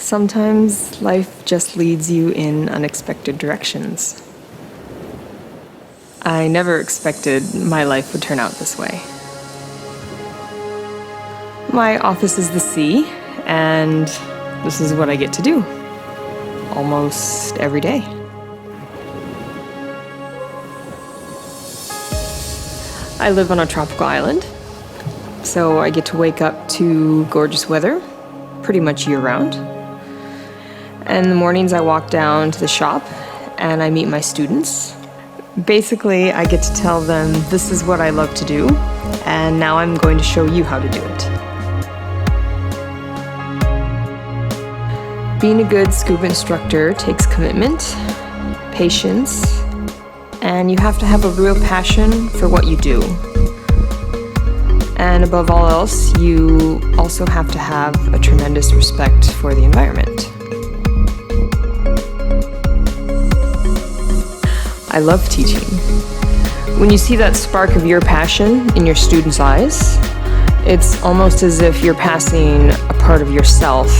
Sometimes life just leads you in unexpected directions. I never expected my life would turn out this way. My office is the sea, and this is what I get to do almost every day. I live on a tropical island, so I get to wake up to gorgeous weather pretty much year-round. And in the mornings I walk down to the shop and I meet my students. Basically, I get to tell them this is what I love to do, and now I'm going to show you how to do it. Being a good scuba instructor takes commitment, patience, and you have to have a real passion for what you do. And above all else, you also have to have a tremendous respect for the environment. I love teaching. When you see that spark of your passion in your students' eyes, it's almost as if you're passing a part of yourself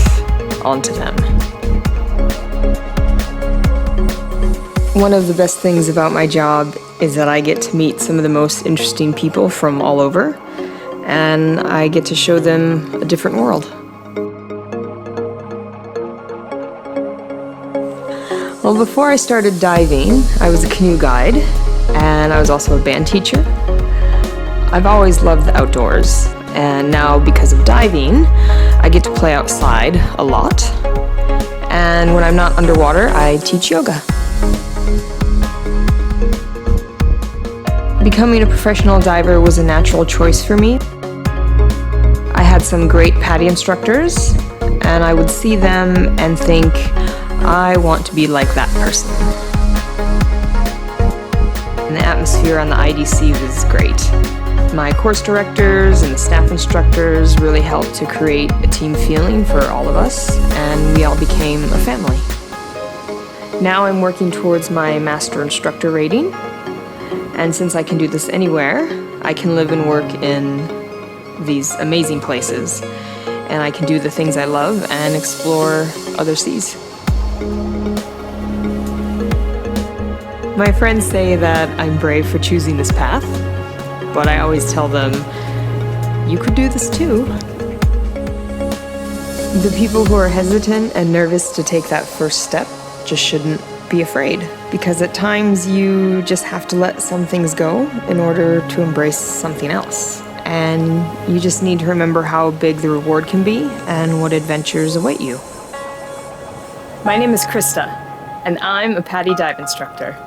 onto them. One of the best things about my job is that I get to meet some of the most interesting people from all over, and I get to show them a different world. Well, before I started diving, I was a canoe guide, and I was also a band teacher. I've always loved the outdoors, and now because of diving, I get to play outside a lot. And when I'm not underwater, I teach yoga. Becoming a professional diver was a natural choice for me. I had some great PADI instructors, and I would see them and think, I want to be like that person. And the atmosphere on the IDC was great. My course directors and the staff instructors really helped to create a team feeling for all of us, and we all became a family. Now I'm working towards my master instructor rating, and since I can do this anywhere, I can live and work in these amazing places, and I can do the things I love and explore other seas. My friends say that I'm brave for choosing this path, but I always tell them, you could do this too. The people who are hesitant and nervous to take that first step just shouldn't be afraid, because at times you just have to let some things go in order to embrace something else. And you just need to remember how big the reward can be and what adventures await you. My name is Krista, and I'm a PADI dive instructor.